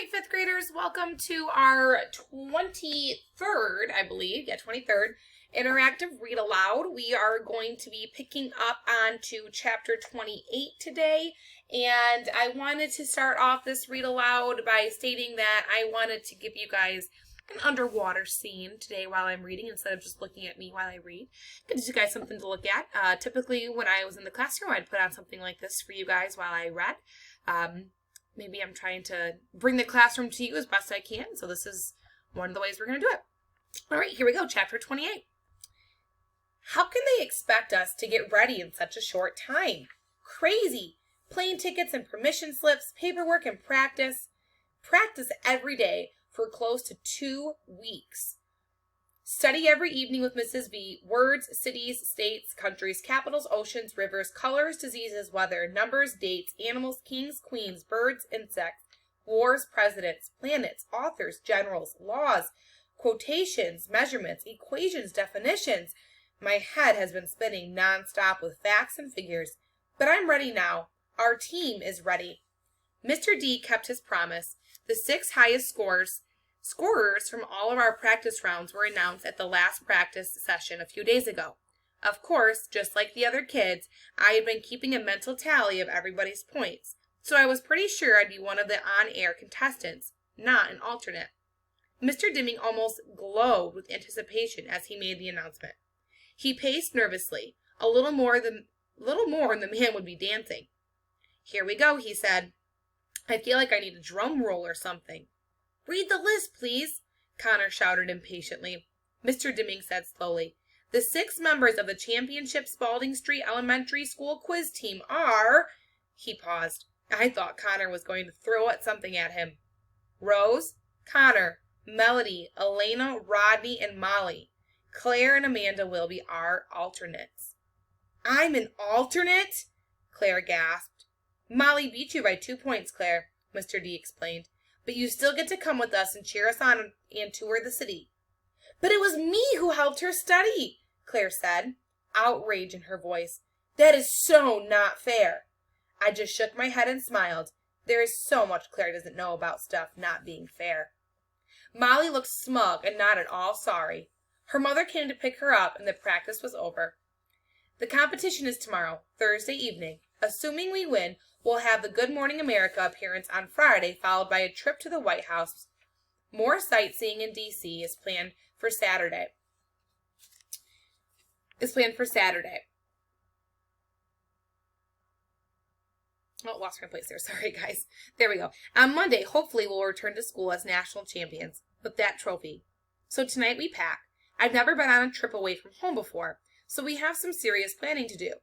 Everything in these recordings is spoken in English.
right, fifth graders, welcome to our 23rd, I believe, 23rd interactive read aloud. We are going to be picking up on to chapter 28 today, and I wanted to start off this read aloud by stating that I wanted to give you guys an underwater scene today while I'm reading instead of just looking at me while I read. Gives you guys something to look at. Typically, when I was in the classroom, I'd put on something like this for you guys while I read. Maybe I'm trying to bring the classroom to you as best I can, so this is one of the ways we're going to do it. All right, here we go, chapter 28. How can they expect us to get ready in such a short time? Crazy. Plane tickets and permission slips, paperwork and practice. Practice every day for close to 2 weeks. Study every evening with Mrs. V. Words, cities, states, countries, capitals, oceans, rivers, colors, diseases, weather, numbers, dates, animals, kings, queens, birds, insects, wars, presidents, planets, authors, generals, laws, quotations, measurements, equations, definitions. My head has been spinning nonstop with facts and figures, but I'm ready now. Our team is ready. Mr. D kept his promise. The 6 highest scorers from all of our practice rounds were announced at the last practice session a few days ago. Of course, just like the other kids, I had been keeping a mental tally of everybody's points, so I was pretty sure I'd be one of the on-air contestants, not an alternate. Mr. Dimming almost glowed with anticipation as he made the announcement. He paced nervously. A little more and the man would be dancing. Here we go, he said. I feel like I need a drum roll or something. Read the list, please, Connor shouted impatiently. Mr. Dimming said slowly, the 6 members of the Championship Spalding Street Elementary School quiz team are... He paused. I thought Connor was going to throw something at him. Rose, Connor, Melody, Elena, Rodney, and Molly. Claire and Amanda will be our alternates. I'm an alternate? Claire gasped. Molly beat you by 2 points, Claire, Mr. D explained. But you still get to come with us and cheer us on and tour the city. But it was me who helped her study, Claire said, outrage in her voice. That is so not fair. I just shook my head and smiled. There is so much Claire doesn't know about stuff not being fair. Molly looked smug and not at all sorry. Her mother came to pick her up and the practice was over. The competition is tomorrow, Thursday evening. Assuming we win, we'll have the Good Morning America appearance on Friday, followed by a trip to the White House. More sightseeing in D.C. is planned for Saturday. Oh, lost my place there. Sorry, guys. There we go. On Monday, hopefully we'll return to school as national champions with that trophy. So tonight we pack. I've never been on a trip away from home before, so we have some serious planning to do.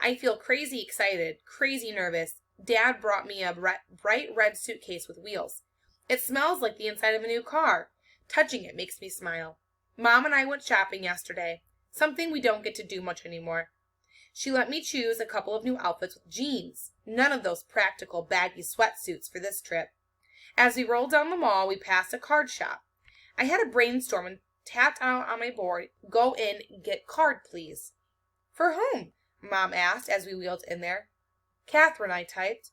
I feel crazy excited, crazy nervous. Dad brought me a bright red suitcase with wheels. It smells like the inside of a new car. Touching it makes me smile. Mom and I went shopping yesterday, something we don't get to do much anymore. She let me choose a couple of new outfits with jeans. None of those practical baggy sweatsuits for this trip. As we rolled down the mall, we passed a card shop. I had a brainstorm and tapped out on my board, go in, get card, please. For whom? Mom asked as we wheeled in there. Catherine, I typed.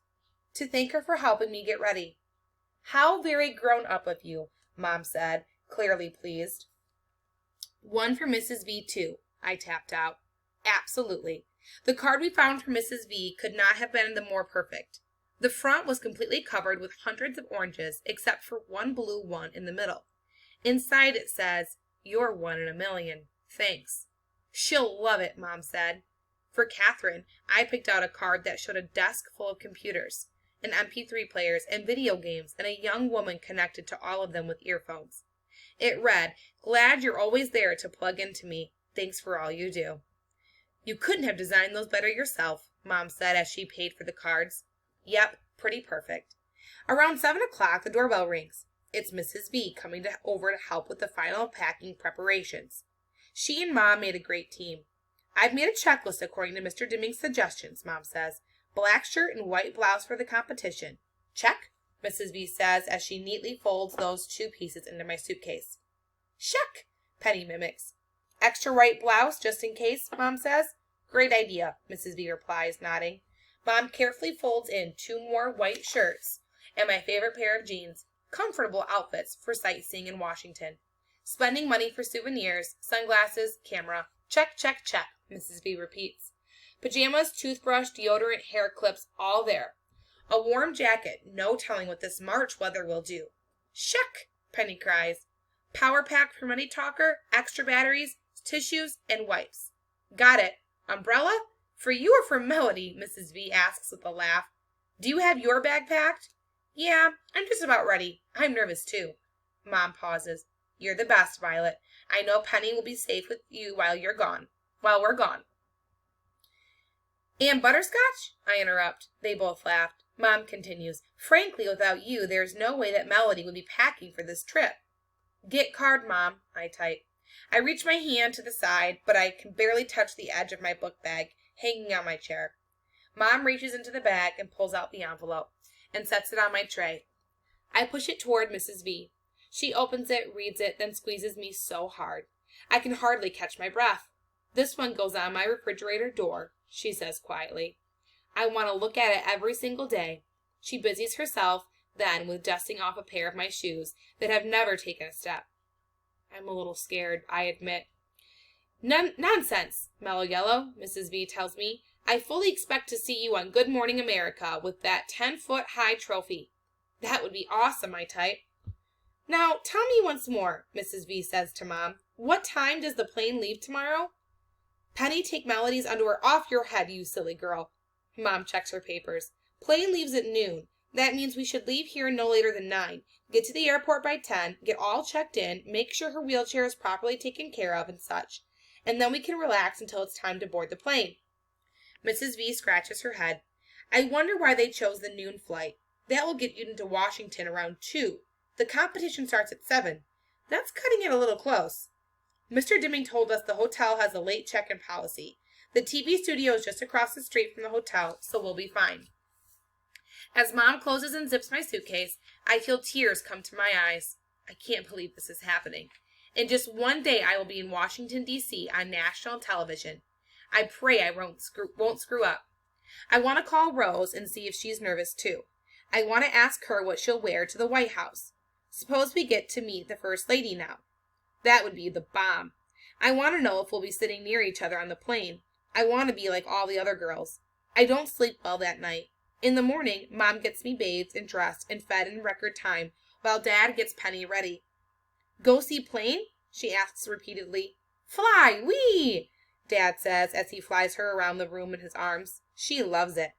To thank her for helping me get ready. How very grown up of you, Mom said, clearly pleased. One for Mrs. V, too, I tapped out. Absolutely. The card we found for Mrs. V could not have been the more perfect. The front was completely covered with hundreds of oranges, except for one blue one in the middle. Inside it says, You're 1 in a million. Thanks. She'll love it, Mom said. For Catherine, I picked out a card that showed a desk full of computers, and MP3 players and video games, and a young woman connected to all of them with earphones. It read, Glad you're always there to plug into me. Thanks for all you do. You couldn't have designed those better yourself, Mom said as she paid for the cards. Yep, pretty perfect. Around 7 o'clock, the doorbell rings. It's Mrs. V coming over to help with the final packing preparations. She and Mom made a great team. I've made a checklist according to Mr. Dimming's suggestions, Mom says. Black shirt and white blouse for the competition. Check, Mrs. V says as she neatly folds those 2 pieces into my suitcase. Check, Penny mimics. Extra white blouse just in case, Mom says. Great idea, Mrs. V replies, nodding. Mom carefully folds in 2 more white shirts and my favorite pair of jeans. comfortable outfits for sightseeing in Washington. Spending money for souvenirs, sunglasses, camera. Check, check, check, Mrs. V repeats. Pajamas, toothbrush, deodorant, hair clips, all there. A warm jacket, no telling what this March weather will do. Check, Penny cries. Power pack for money talker, extra batteries, tissues, and wipes. Got it. Umbrella? For you or for Melody? Mrs. V asks with a laugh. Do you have your bag packed? Yeah, I'm just about ready. I'm nervous too. Mom pauses. You're the best, Violet. I know Penny will be safe with you while we're gone. And butterscotch? I interrupt. They both laughed. Mom continues. Frankly, without you, there's no way that Melody would be packing for this trip. Get card, Mom, I type. I reach my hand to the side, but I can barely touch the edge of my book bag, hanging on my chair. Mom reaches into the bag and pulls out the envelope, and sets it on my tray. I push it toward Mrs. V. She opens it, reads it, then squeezes me so hard. I can hardly catch my breath. This one goes on my refrigerator door, she says quietly. I want to look at it every single day. She busies herself then with dusting off a pair of my shoes that have never taken a step. I'm a little scared, I admit. Nonsense, Mellow Yellow, Mrs. V tells me. I fully expect to see you on Good Morning America with that 10-foot-high trophy. That would be awesome, I type. Now, tell me once more, Mrs. V says to Mom. What time does the plane leave tomorrow? Penny, take Melody's underwear off your head, you silly girl. Mom checks her papers. Plane leaves at noon. That means we should leave here no later than 9. Get to the airport by 10, get all checked in, make sure her wheelchair is properly taken care of and such. And then we can relax until it's time to board the plane. Mrs. V scratches her head. I wonder why they chose the noon flight. That will get you into Washington around 2. The competition starts at 7. That's cutting it a little close. Mr. Dimming told us the hotel has a late check-in policy. The TV studio is just across the street from the hotel, so we'll be fine. As Mom closes and zips my suitcase, I feel tears come to my eyes. I can't believe this is happening. In just one day, I will be in Washington, D.C. on national television. I pray I won't screw up. I want to call Rose and see if she's nervous too. I want to ask her what she'll wear to the White House. Suppose we get to meet the First Lady now. That would be the bomb. I want to know if we'll be sitting near each other on the plane. I want to be like all the other girls. I don't sleep well that night. In the morning, Mom gets me bathed and dressed and fed in record time, while Dad gets Penny ready. Go see plane? She asks repeatedly. Fly, wee! Dad says as he flies her around the room in his arms. She loves it.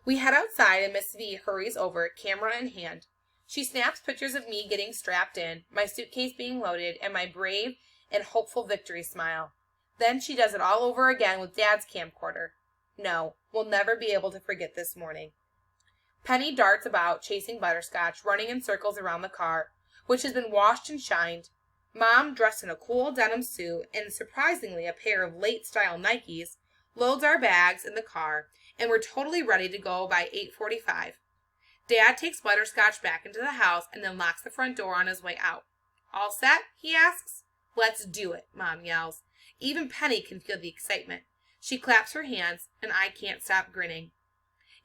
We head outside and Miss V hurries over, camera in hand. She snaps pictures of me getting strapped in, my suitcase being loaded, and my brave and hopeful victory smile. Then she does it all over again with Dad's camcorder. No, we'll never be able to forget this morning. Penny darts about, chasing Butterscotch, running in circles around the car, which has been washed and shined. Mom, dressed in a cool denim suit and surprisingly a pair of late-style Nikes, loads our bags in the car, and we're totally ready to go by 8:45. Dad takes Butterscotch back into the house and then locks the front door on his way out. All set? He asks. Let's do it, Mom yells. Even Penny can feel the excitement. She claps her hands, and I can't stop grinning.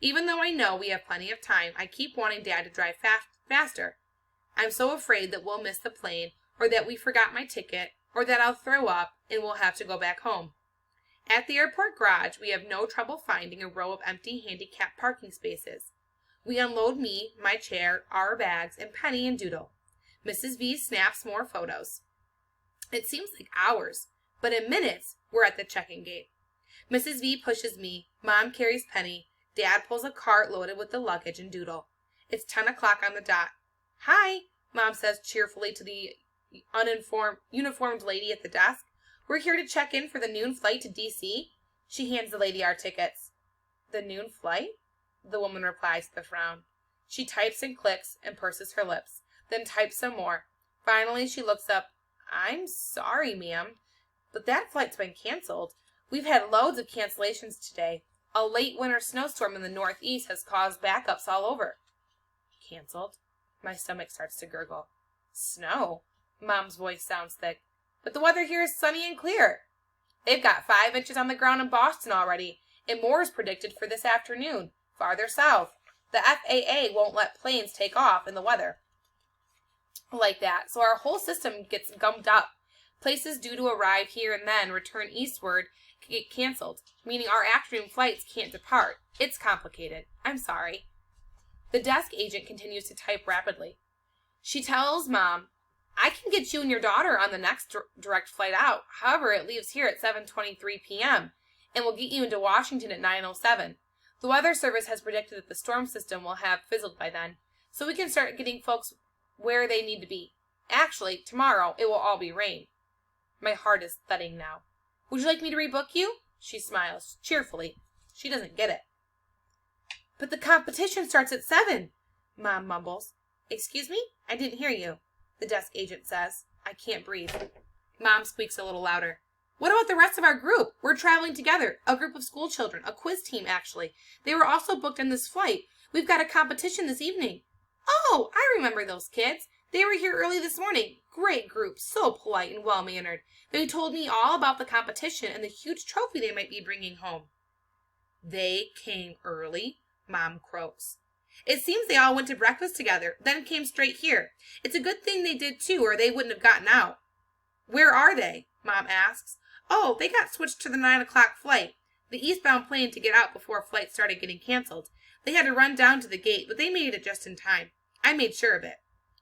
Even though I know we have plenty of time, I keep wanting Dad to drive faster. I'm so afraid that we'll miss the plane, or that we forgot my ticket, or that I'll throw up and we'll have to go back home. At the airport garage, we have no trouble finding a row of empty handicapped parking spaces. We unload me, my chair, our bags, and Penny and Doodle. Mrs. V snaps more photos. It seems like hours, but in minutes, we're at the check-in gate. Mrs. V pushes me, Mom carries Penny, Dad pulls a cart loaded with the luggage and Doodle. It's 10 o'clock on the dot. Hi, Mom says cheerfully to the uniformed lady at the desk. We're here to check in for the noon flight to D.C. She hands the lady our tickets. The noon flight? The woman replies with a frown. She types and clicks and purses her lips, then types some more. Finally, she looks up. I'm sorry, ma'am, but that flight's been canceled. We've had loads of cancellations today. A late winter snowstorm in the northeast has caused backups all over. Canceled? My stomach starts to gurgle. Snow? Mom's voice sounds thick. But the weather here is sunny and clear. They've got 5 inches on the ground in Boston already, and more is predicted for this afternoon, farther south. The FAA won't let planes take off in the weather. like that. So our whole system gets gummed up. Places due to arrive here and then return eastward get canceled, meaning our afternoon flights can't depart. It's complicated. I'm sorry. The desk agent continues to type rapidly. She tells Mom, I can get you and your daughter on the next direct flight out. However, it leaves here at 7:23 p.m. and will get you into Washington at 9:07. The Weather Service has predicted that the storm system will have fizzled by then, so we can start getting folks where they need to be. Actually, tomorrow it will all be rain. My heart is thudding now. Would you like me to rebook you? She smiles cheerfully. She doesn't get it. But the competition starts at 7, Mom mumbles. Excuse me? I didn't hear you, the desk agent says. I can't breathe. Mom squeaks a little louder. What about the rest of our group? We're traveling together. A group of school children. A quiz team, actually. They were also booked on this flight. We've got a competition this evening. Oh, I remember those kids. They were here early this morning. Great group. So polite and well-mannered. They told me all about the competition and the huge trophy they might be bringing home. They came early, Mom croaks. It seems they all went to breakfast together, then came straight here. It's a good thing they did too, or they wouldn't have gotten out. Where are they? Mom asks. Oh, they got switched to the 9 o'clock flight, the eastbound plane to get out before flights started getting canceled. They had to run down to the gate, but they made it just in time. I made sure of it.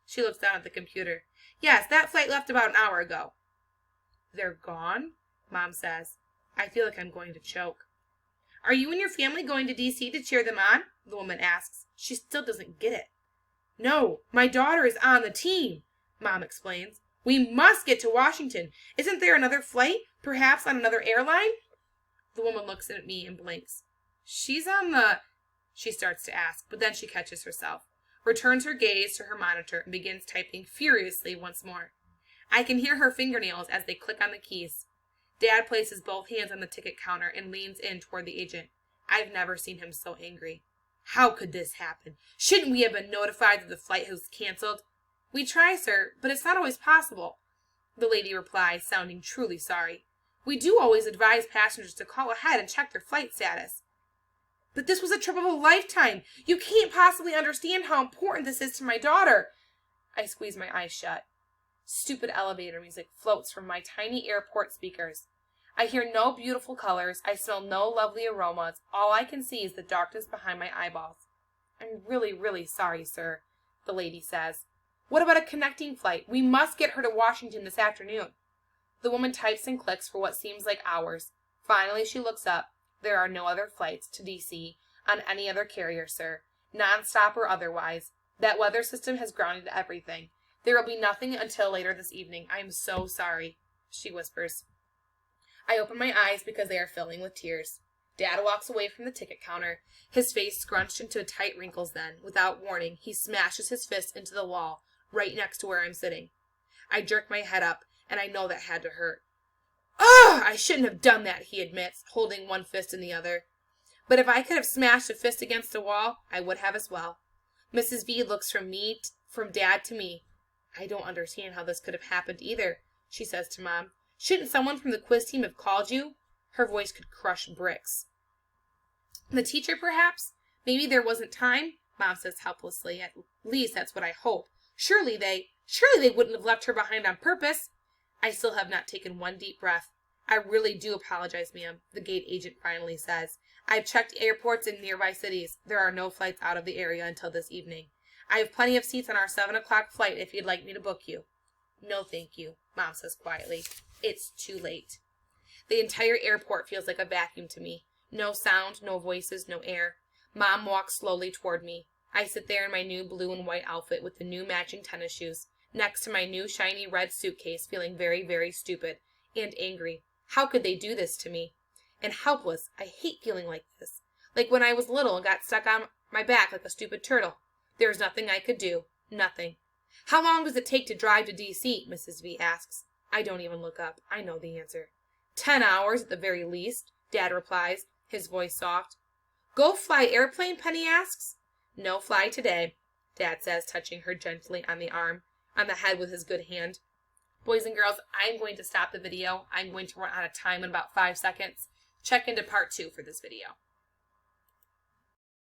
She looks down at the computer. Yes, that flight left about an hour ago. They're gone? Mom says. I feel like I'm going to choke. Are you and your family going to D.C. to cheer them on? The woman asks. She still doesn't get it. No, my daughter is on the team, Mom explains. We must get to Washington. Isn't there another flight? Perhaps on another airline? The woman looks at me and blinks. She's on the... She starts to ask, but then she catches herself, returns her gaze to her monitor, and begins typing furiously once more. I can hear her fingernails as they click on the keys. Dad places both hands on the ticket counter and leans in toward the agent. I've never seen him so angry. How could this happen? Shouldn't we have been notified that the flight was canceled? We try, sir, but it's not always possible, the lady replies, sounding truly sorry. We do always advise passengers to call ahead and check their flight status. But this was a trip of a lifetime. You can't possibly understand how important this is to my daughter. I squeeze my eyes shut. Stupid elevator music floats from my tiny airport speakers. I hear no beautiful colors. I smell no lovely aromas. All I can see is the darkness behind my eyeballs. I'm really, really sorry, sir, the lady says. What about a connecting flight? We must get her to Washington this afternoon. The woman types and clicks for what seems like hours. Finally, she looks up. There are no other flights to D.C. on any other carrier, sir, non-stop or otherwise. That weather system has grounded everything. There will be nothing until later this evening. I am so sorry, she whispers. I open my eyes because they are filling with tears. Dad walks away from the ticket counter, his face scrunched into tight wrinkles then. Without warning, he smashes his fist into the wall, right next to where I'm sitting. I jerk my head up, and I know that had to hurt. Ugh! I shouldn't have done that, he admits, holding one fist in the other. But if I could have smashed a fist against a wall, I would have as well. Mrs. V looks from Dad to me. I don't understand how this could have happened either, she says to Mom. Shouldn't someone from the quiz team have called you? Her voice could crush bricks. The teacher, perhaps? Maybe there wasn't time? Mom says helplessly. At least that's what I hope. Surely they wouldn't have left her behind on purpose. I still have not taken one deep breath. I really do apologize, ma'am, the gate agent finally says. I've checked airports in nearby cities. There are no flights out of the area until this evening. I have plenty of seats on our 7 o'clock flight if you'd like me to book you. No, thank you, Mom says quietly. It's too late. The entire airport feels like a vacuum to me. No sound, no voices, no air. Mom walks slowly toward me. I sit there in my new blue and white outfit with the new matching tennis shoes, next to my new shiny red suitcase, feeling very, very stupid and angry. How could they do this to me? And helpless. I hate feeling like this. Like when I was little and got stuck on my back like a stupid turtle. There was nothing I could do. Nothing. How long does it take to drive to D.C.? Mrs. V asks. I don't even look up. I know the answer. 10 hours at the very least, Dad replies, his voice soft. Go fly airplane, Penny asks. No fly today, Dad says, touching her gently on the head with his good hand. Boys and girls, I'm going to stop the video. I'm going to run out of time in about 5 seconds. Check into part 2 for this video.